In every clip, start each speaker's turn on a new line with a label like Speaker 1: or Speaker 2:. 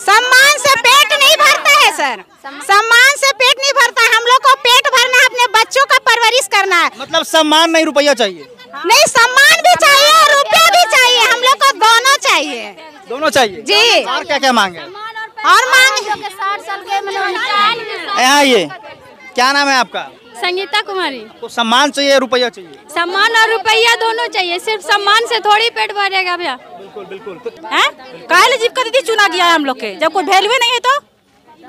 Speaker 1: सम्मान से पेट नहीं भरता है सर, सम्मान से पेट नहीं भरता है। हम लोग को पेट भरना है, अपने बच्चों का परवरिश करना है।
Speaker 2: मतलब सम्मान नहीं रुपया चाहिए?
Speaker 1: नहीं, सम्मान भी चाहिए और रुपया भी चाहिए, हम लोग को दोनों चाहिए।
Speaker 2: दोनों चाहिए
Speaker 1: जी।
Speaker 2: और क्या क्या मांगे?
Speaker 1: और मांग
Speaker 3: 60 साल के
Speaker 2: यहाँ ये क्या नाम है आपका?
Speaker 3: संगीता कुमारी।
Speaker 2: तो सम्मान चाहिए रुपया चाहिए?
Speaker 3: सम्मान और रुपया दोनों चाहिए, सिर्फ सम्मान से थोड़ी पेट भरेगा भैया।
Speaker 2: बिल्कुल बिल्कुल।
Speaker 1: काहे जीविका दीदी चुना गया है हम लोग के, जब कोई वैल्यू नहीं है तो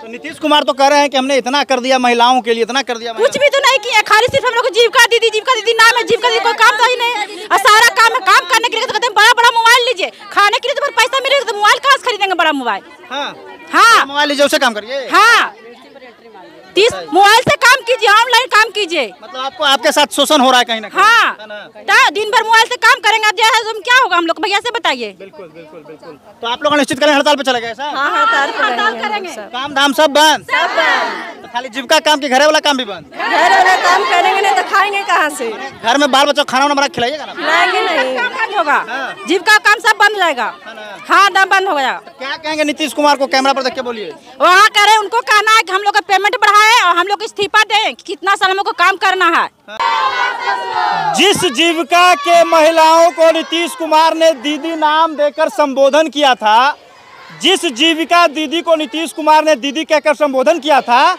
Speaker 2: नीतीश कुमार तो कह रहे हैं कि हमने इतना कर दिया महिलाओं के लिए, इतना कर दिया।
Speaker 1: कुछ भी तो नहीं किया, खाली सिर्फ हम लोग को जीविका दीदी नाम है। जीविका दीदी कोई काम तो ही नहीं, और सारा काम है। काम करने के लिए तो कहते हैं बड़ा बड़ा मोबाइल लीजिए, खाने के लिए तो पैसा मिलेगा तो मोबाइल कहाँ से खरीदेंगे बड़ा मोबाइल? हाँ,
Speaker 2: मोबाइल लीजिए उसे काम करिए।
Speaker 1: हाँ, 30 मोबाइल से काम कीजिए, ऑनलाइन काम कीजिए।
Speaker 2: मतलब आपको आपके साथ शोषण हो रहा है कहीं ना कहीं?
Speaker 1: हाँ, दिन भर मोबाइल से काम करेंगे, अब क्या होगा हम लोग? भैया से बताइए।
Speaker 2: बिल्कुल बिल्कुल बिल्कुल। तो आप लोग निश्चित करें हड़ताल पे चले गए सर?
Speaker 1: हाँ, हड़ताल करेंगे।
Speaker 2: काम धाम सब बंद? सब बंद। तो खाली जीविका काम के घरे वाला काम भी बंद?
Speaker 1: घर वाला काम करेंगे नहीं तो खाएंगे कहाँ से?
Speaker 2: घर में बाल बच्चों खाना बना खिलाइएगा ना?
Speaker 1: खिलाएंगे नहीं, बंद होगा। जीविका काम सब बंद हो जाएगा। हाँ, दम बंद हो गया।
Speaker 2: क्या कहेंगे नीतीश कुमार को? कैमरा पर देख के बोलिए।
Speaker 1: वहाँ करे, उनको कहना है कि हम लोग का पेमेंट बढ़ाए और हम लोग इस्तीफा दें। कितना साल हमको काम करना है।
Speaker 2: जिस जीविका के महिलाओं को नीतीश कुमार ने दीदी नाम देकर संबोधन किया था, जिस जीविका दीदी को नीतीश कुमार ने दीदी कहकर संबोधन किया था,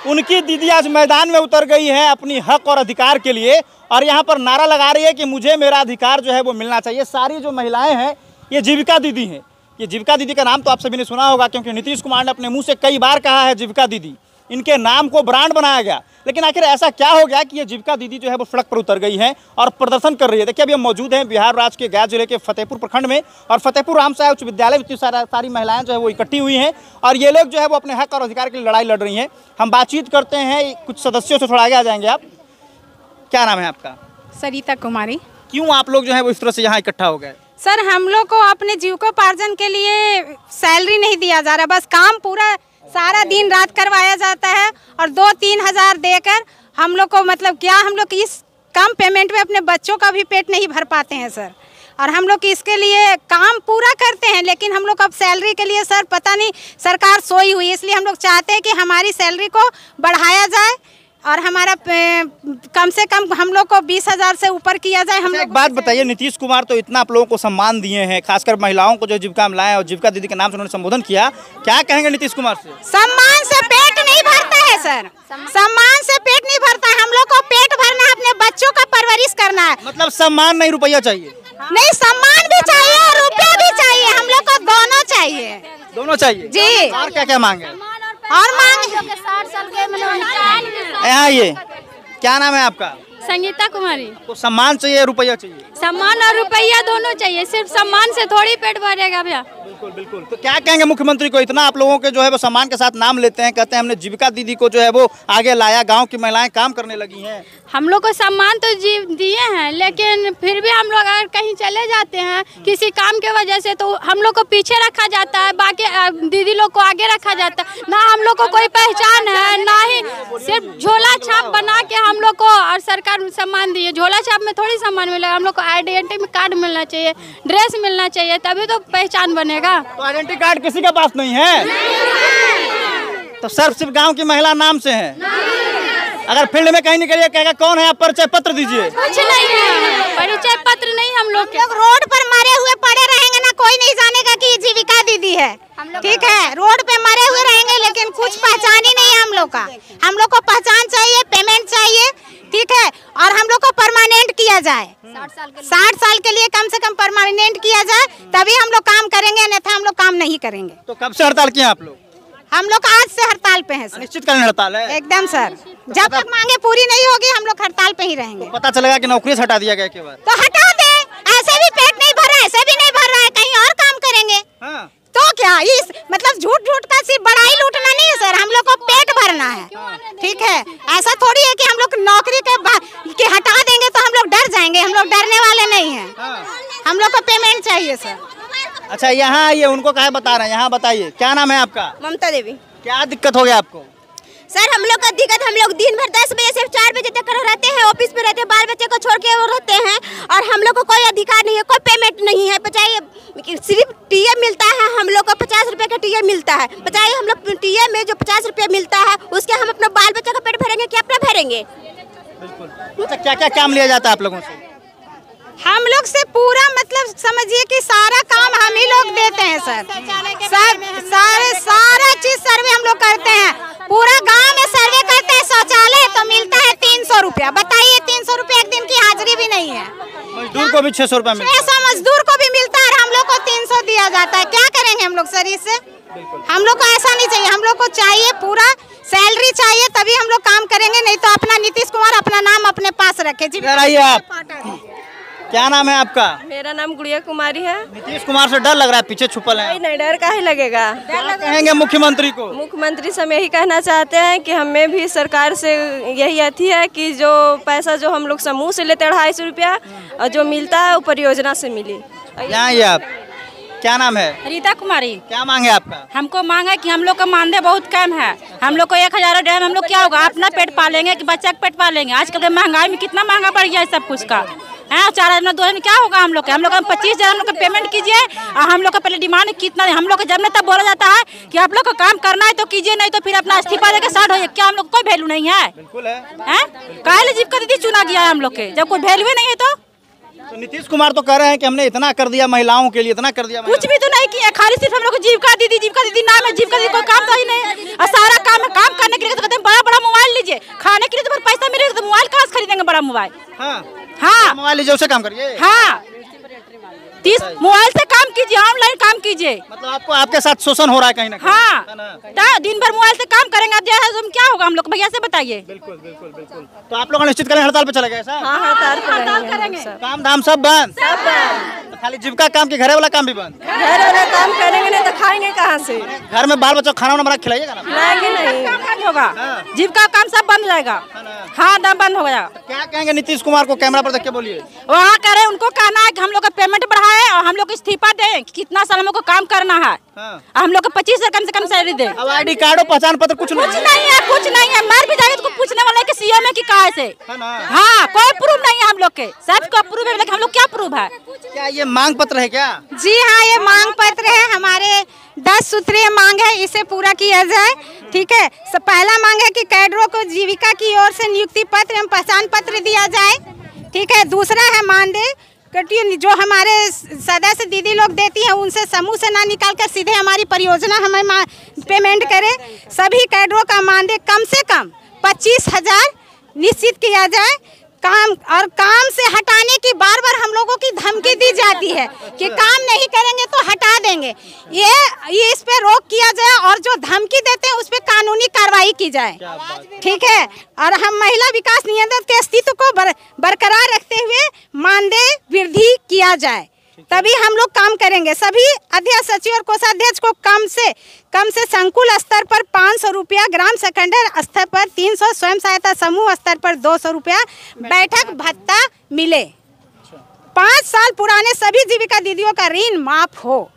Speaker 2: उनकी दीदी आज मैदान में उतर गई है अपनी हक और अधिकार के लिए, और यहाँ पर नारा लगा रही है कि मुझे मेरा अधिकार जो है वो मिलना चाहिए। सारी जो महिलाएं हैं ये जीविका दीदी हैं। ये जीविका दीदी का नाम तो आप सभी ने सुना होगा, क्योंकि नीतीश कुमार ने अपने मुंह से कई बार कहा है जीविका दीदी। इनके नाम को ब्रांड बनाया गया, लेकिन आखिर ऐसा क्या हो गया कि ये जीविका दीदी जो है वो सड़क पर उतर गई है और प्रदर्शन कर रही है। देखिए अभी हम मौजूद हैं बिहार राज्य के गया जिले के फतेहपुर प्रखंड में, और फतेहपुर रामसहाय उच्च विद्यालय में इतनी सारी महिलाएं जो है वो इकट्ठी हुई हैं, और ये लोग जो है वो अपने हक और अधिकार के लिए लड़ाई लड़ रही हैं। हम बातचीत करते हैं कुछ सदस्यों से, थोड़ा आगे आ जाएंगे आप। क्या नाम है आपका?
Speaker 1: सरिता कुमारी।
Speaker 2: क्यों आप लोग जो है वो इस तरह से यहाँ इकट्ठा हो गए?
Speaker 1: सर, हम लोग को अपने जीविकोपार्जन के लिए सैलरी नहीं दिया जा रहा, बस काम पूरा सारा दिन रात करवाया जाता है, और 2-3 हज़ार देकर हम लोग को मतलब क्या, हम लोग इस कम पेमेंट में अपने बच्चों का भी पेट नहीं भर पाते हैं सर। और हम लोग इसके लिए काम पूरा करते हैं, लेकिन हम लोग अब सैलरी के लिए सर पता नहीं सरकार सोई हुई, इसलिए हम लोग चाहते हैं कि हमारी सैलरी को बढ़ाया जाए और हमारा कम से कम हम लोग को 20,000 से ऊपर किया जाए। हम लोग
Speaker 2: एक बात बताइए, नीतीश कुमार तो इतना आप लोगों को सम्मान दिए हैं, खासकर महिलाओं को जो जीविका में लाए और जीविका दीदी के नाम से उन्होंने संबोधन किया, क्या कहेंगे नीतीश कुमार से?
Speaker 1: सम्मान से पेट नहीं भरता है सर, सम्मान से पेट नहीं भरता है। हम लोग को पेट भरना है, अपने बच्चों का परवरिश करना है।
Speaker 2: मतलब सम्मान नहीं रुपया चाहिए?
Speaker 1: नहीं, सम्मान भी चाहिए और रुपया भी चाहिए, हम लोग को दोनों चाहिए।
Speaker 2: दोनों चाहिए
Speaker 1: जी।
Speaker 2: और क्या क्या मांगे?
Speaker 1: और मांग
Speaker 3: 60 साल के
Speaker 2: यहाँ ये क्या नाम है आपका?
Speaker 3: संगीता कुमारी।
Speaker 2: तो सम्मान चाहिए रुपया चाहिए?
Speaker 3: सम्मान और रुपया दोनों चाहिए, सिर्फ सम्मान से थोड़ी पेट भरेगा भैया।
Speaker 2: बिल्कुल बिल्कुल। तो क्या कहेंगे मुख्यमंत्री को? इतना आप लोगों के जो है वो सम्मान के साथ नाम लेते हैं, कहते हैं हमने जीविका दीदी को जो है वो आगे लाया, गांव की महिलाएं काम करने लगी हैं।
Speaker 3: हम लोग को सम्मान तो दिए हैं, लेकिन फिर भी हम लोग अगर कहीं चले जाते हैं किसी काम के वजह से, तो हम लोग को पीछे रखा जाता है, बाकी दीदी लोग को आगे रखा जाता है। ना हम लोग को कोई पहचान है, ना ही सिर्फ झोला छाप बना के हम लोग को और सरकार सम्मान दिए। झोला छाप में थोड़ी सम्मान मिलेगा, हम लोग को आइडेंटिटी कार्ड मिलना चाहिए, ड्रेस मिलना चाहिए, तभी तो पहचान बनेगा।
Speaker 2: तो आइडेंटिटी कार्ड किसी के पास नहीं है? तो सिर्फ गांव की महिला नाम से है। अगर फील्ड में कहीं निकलिए कहेगा कौन है आप, परिचय पत्र दीजिए।
Speaker 3: कुछ नहीं है, परिचय पत्र नहीं। हम लोग
Speaker 1: रोड पर मरे हुए पड़े रहेंगे ना, कोई नहीं जानेगा कि जीविका दीदी है। ठीक है, रोड पे मरे हुए रहेंगे, लेकिन कुछ पहचान ही नहीं है हम लोग का। हम लोग को पहचान चाहिए, पेमेंट चाहिए, ठीक है, और हम लोग को परमानेंट किया जाए। 60 साल के लिए कम से कम परमानेंट किया जाए, तभी हम लोग काम करेंगे, अन्यथा हम लोग काम नहीं करेंगे।
Speaker 2: तो कब से हड़ताल किए आप लोग?
Speaker 1: हम लोग आज से हड़ताल पे हैं सर।
Speaker 2: निश्चित करें हड़ताल है?
Speaker 1: एकदम सर, जब तक मांगे पूरी नहीं होगी हम लोग हड़ताल पे ही रहेंगे।
Speaker 2: तो पता चलेगा कि नौकरी से हटा दिया गया के बाद?
Speaker 1: तो हटा दे, ऐसे भी पेट नहीं भर रहा है, ऐसे भी नहीं भर रहा है, कहीं और काम करेंगे।
Speaker 2: हाँ।
Speaker 1: तो क्या इस मतलब झूठ का सिर्फ बड़ाई लूटना नहीं है सर, हम लोग को पेट भरना है। ठीक है, ऐसा थोड़ी है कि हम लोग नौकरी के हटा देंगे तो हम लोग डर जाएंगे, हम लोग डरने वाले नहीं हैं। हम लोग को पेमेंट चाहिए सर।
Speaker 2: अच्छा, यहाँ ये उनको काहे बता रहे हैं, यहाँ बताइए क्या नाम है आपका?
Speaker 4: ममता देवी।
Speaker 2: क्या दिक्कत हो गया आपको?
Speaker 4: सर हम लोग का दिक्कत, हम लोग दिन भर 10 बजे से 4 बजे तक रहते हैं, ऑफिस पे रहते हैं, बाल बच्चे को छोड़ के वो रहते हैं और हम लोग को कोई अधिकार नहीं है, कोई पेमेंट नहीं है। बताइए सिर्फ टीए मिलता है, हम लोग को 50 रुपए का टीए मिलता है। बताइए हम लोग टीए में जो 50 रुपए मिलता है उसके हम अपना बाल बच्चे का पेट भरेंगे क्या अपना भरेंगे?
Speaker 2: बिल्कुल। अच्छा क्या क्या काम लिया जाता है आप लोगों से?
Speaker 1: हम लोग से पूरा मतलब समझिए कि सारा काम हम ही लोग देते हैं सर। सारा चीज सर्वे हम लोग करते हैं, पूरा गांव में सर्वे करते हैं। शौचालय तो मिलता है 300 रुपया। बताइए 300 रुपया एक दिन की हाजिरी भी नहीं है।
Speaker 2: मजदूर को भी 600 रुपया मिलता है।
Speaker 1: 600 मजदूर को भी मिलता है और हम लोग को 300 दिया जाता है। क्या करेंगे हम लोग सर इससे? हम लोग को ऐसा नहीं चाहिए, हम लोग को चाहिए पूरा सैलरी चाहिए, तभी हम लोग काम करेंगे। नहीं तो अपना नीतीश कुमार अपना नाम अपने पास रखे। जी
Speaker 2: आइए आप, क्या नाम है आपका?
Speaker 5: मेरा नाम गुड़िया कुमारी है।
Speaker 2: नीतीश कुमार से डर लग रहा है, पीछे छुपल है।
Speaker 5: नहीं डर काहे लगेगा।
Speaker 2: क्या कहेंगे मुख्यमंत्री को?
Speaker 5: मुख्यमंत्री से हम यही कहना चाहते हैं कि हमें भी सरकार से यही अथी है कि जो पैसा जो हम लोग समूह से लेते 250 रुपया और जो मिलता है वो परियोजना से मिले।
Speaker 2: यहाँ आप, क्या नाम है?
Speaker 6: रीता कुमारी।
Speaker 2: क्या मांग है आपका?
Speaker 6: हमको मांग है कि हम लोग का मानदेय बहुत कम है। हम लोग को 1000 1,500 हम लोग क्या होगा, अपना पेट पालेंगे कि बच्चा का पेट पालेंगे? आजकल के महंगाई में कितना महंगा बढ़ गया है सब कुछ का। 4,000 2,000 क्या होगा हम लोग का? हम लोग 25,000 हम लोग का पेमेंट कीजिए और हम लोग का पहले डिमांड कितना है? हम लोग को जब नहीं तब बोला जाता है कि आप लोग को काम करना है तो कीजिए, नहीं तो फिर अपना इस्तीफा देकर स्टार्ट होइए। क्या हम लोग कोई वैल्यू नहीं है?
Speaker 2: बिल्कुल है।
Speaker 6: काहे जीविका दीदी चुना गया है हम लोग के, जब कोई वैल्यू नहीं है तो
Speaker 2: नीतीश कुमार तो कह रहे हैं कि हमने इतना कर दिया महिलाओं के लिए, इतना कर दिया।
Speaker 6: कुछ भी तो नहीं किया, खाली सिर्फ हम लोग को जीविका दीदी नाम है। जीविका दीदी कोई काम तो ही नहीं। और सारा काम करने के लिए तो कहते हैं बड़ा बड़ा मोबाइल लीजिए, खाने के लिए तो पैसा मिलेगा तो मोबाइल कहाँ से खरीदेंगे बड़ा मोबाइल? हाँ
Speaker 2: मोबाइल लीजिए, उसे काम करिए।
Speaker 6: हाँ 30 मोबाइल से काम कीजिए, ऑनलाइन काम कीजिए।
Speaker 2: मतलब आपको आपके साथ शोषण हो रहा है कहीं ना कहीं।
Speaker 6: हाँ दिन भर मोबाइल से काम करेंगे तो क्या होगा हम लोग? भैया से बताइए।
Speaker 2: बिल्कुल बिल्कुल बिल्कुल। तो आप लोग निश्चित करें हड़ताल पे चले गए?
Speaker 5: हाँ हड़ताल करेंगे।
Speaker 2: काम धाम सब बंद? सब बंद। तो खाली जीविका काम के घरे वाला काम भी बंद?
Speaker 5: घर वाला काम करेंगे नहीं तो खाएंगे कहाँ से?
Speaker 2: घर में बाल बच्चों खाना बना खिलाइएगा ना?
Speaker 5: खिलाएंगे नहीं,
Speaker 6: बंद होगा। जीविका काम सब बंद हो जाएगा। हाँ दम बंद हो गया।
Speaker 2: क्या कहेंगे नीतीश कुमार को? कैमरा पर देख के बोलिए।
Speaker 6: वहाँ करे उनको कहना है कि हम लोग का पेमेंट बढ़ाए और हम लोग इस्तीफा दें। कितना साल हम लोग को काम करना है। हम लोग को 25 कम से कम सैलरी दे।
Speaker 2: अब ID कार्ड पहचान पत्र कुछ नहीं
Speaker 6: है, कुछ नहीं है। मर भी जाएगा तो पूछने वाला है कि सीएम है कि कहाँ से? हाँ कोई प्रूफ नहीं है हम लोग के, सबको प्रूफ है लेकिन हम लोग क्या प्रूफ है?
Speaker 2: क्या ये मांग पत्र है क्या?
Speaker 1: जी हाँ ये मांग पत्र है, हमारे 10 सूत्रीय मांग है, इसे पूरा किया जाए। ठीक है, पहला मांग है कि कैडरों को जीविका की ओर से नियुक्ति पत्र एवं पहचान पत्र दिया जाए। ठीक है, दूसरा है मानदेय जो हमारे सदस्य दीदी लोग देती हैं उनसे समूह से ना निकाल कर सीधे हमारी परियोजना हमें पेमेंट करे। सभी कैडरों का मानदेय कम से कम 25,000 निश्चित किया जाए। काम से हटाने की बार बार हम लोगों की धमकी दी जाती है कि काम नहीं करेंगे तो हटा देंगे। ये इस पे रोक किया जाए और जो धमकी देते हैं उस पे कानूनी कार्रवाई की जाए। ठीक है, और हम महिला विकास नियंत्रक के अस्तित्व को बरकरार रखते हुए मानदेय वृद्धि किया जाए, तभी हम लोग काम करेंगे। सभी अध्यक्ष सचिव और कोषाध्यक्ष को कम से संकुल स्तर पर 500 रुपया, ग्राम सेकेंडर स्तर पर 300, स्वयं सहायता समूह स्तर पर 200 रुपया बैठक भत्ता मिले। 5 साल पुराने सभी जीविका दीदियों का ऋण माफ हो।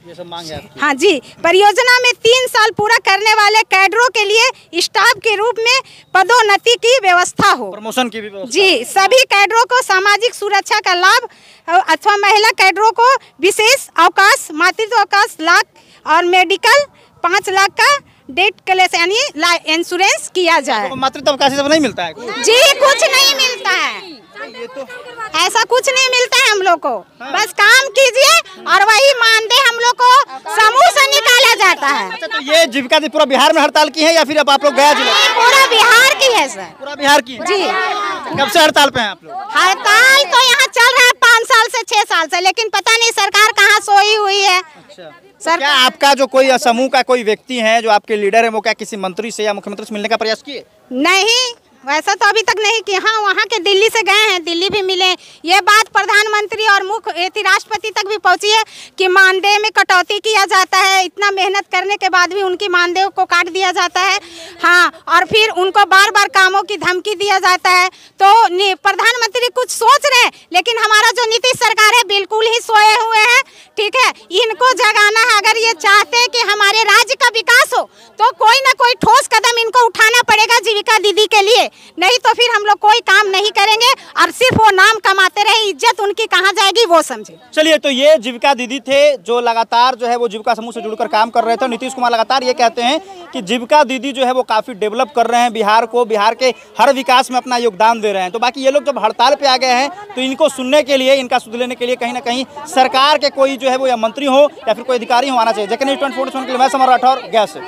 Speaker 2: ये सब मांग है आपकी?
Speaker 1: हाँ जी, परियोजना में 3 साल पूरा करने वाले कैडरों के लिए स्टाफ के रूप में पदोन्नति की व्यवस्था हो,
Speaker 2: प्रमोशन की भी व्यवस्था।
Speaker 1: जी, सभी कैडरों को सामाजिक सुरक्षा का लाभ अथवा महिला कैडरों को विशेष अवकाश, मातृत्व अवकाश लाख और मेडिकल 5 लाख का डेट क्लेस यानी इंश्योरेंस किया जाए।
Speaker 2: तो मातृत्व अवकाश सब नहीं मिलता है?
Speaker 1: जी कुछ नहीं मिलता है,
Speaker 2: ये तो
Speaker 1: ऐसा कुछ नहीं मिलता है हम लोग को। बस काम कीजिए और वही मानदेय हम लोग को समूह से निकाला जाता है।
Speaker 2: अच्छा, तो ये जीविका दी पूरा बिहार में हड़ताल की है या फिर अब आप लोग गया जिला?
Speaker 1: पूरा बिहार की है सर।
Speaker 2: पूरा बिहार की?
Speaker 1: जी।
Speaker 2: कब से हड़ताल पे हैं आप लोग?
Speaker 1: हड़ताल तो यहाँ चल रहा है 5 साल से 6 साल से, लेकिन पता नहीं सरकार कहाँ सोई हुई है।
Speaker 2: सर क्या आपका जो कोई समूह का कोई व्यक्ति है जो आपके लीडर है वो क्या किसी मंत्री से या मुख्यमंत्री से मिलने का प्रयास किए?
Speaker 1: नहीं, वैसा तो अभी तक नहीं कि हाँ वहाँ के दिल्ली से गए हैं, दिल्ली भी मिले। ये बात प्रधानमंत्री और मुख्य राष्ट्रपति तक भी पहुँची है कि मानदेय में कटौती किया जाता है, इतना मेहनत करने के बाद भी उनकी मानदेय को काट दिया जाता है। हाँ, और फिर उनको बार बार कामों की धमकी दिया जाता है। तो प्रधानमंत्री कुछ सोच रहे हैं, लेकिन हमारा जो नीतीश सरकार है बिल्कुल ही सोए हुए हैं। ठीक है, इनको जगाना है। अगर ये चाहते हैं कि हमारे राज्य का विकास हो तो कोई ना कोई ठोस कदम इनको उठाना पड़ेगा जीविका दीदी के लिए, नहीं तो फिर हम लोग कोई काम नहीं करेंगे और सिर्फ वो नाम कमाते रहे, इज्जत उनकी कहाँ जाएगी वो समझे।
Speaker 2: चलिए, तो ये जीविका दीदी थे जो लगातार जो है वो जीविका समूह से जुड़कर काम कर रहे थे। नीतीश कुमार लगातार ये कहते हैं कि जीविका दीदी जो है वो काफ़ी डेवलप कर रहे हैं बिहार को, बिहार के हर विकास में अपना योगदान दे रहे हैं। तो बाकी ये लोग जब हड़ताल पे आ गए हैं तो इनको सुनने के लिए, इनका सुध लेने के लिए कहीं ना कहीं सरकार के कोई जो है वो या मंत्री हो या फिर कोई अधिकारी हो आना चाहिए। जेके न्यूज़ 24 के लिए मैं समर राठौर, गया से।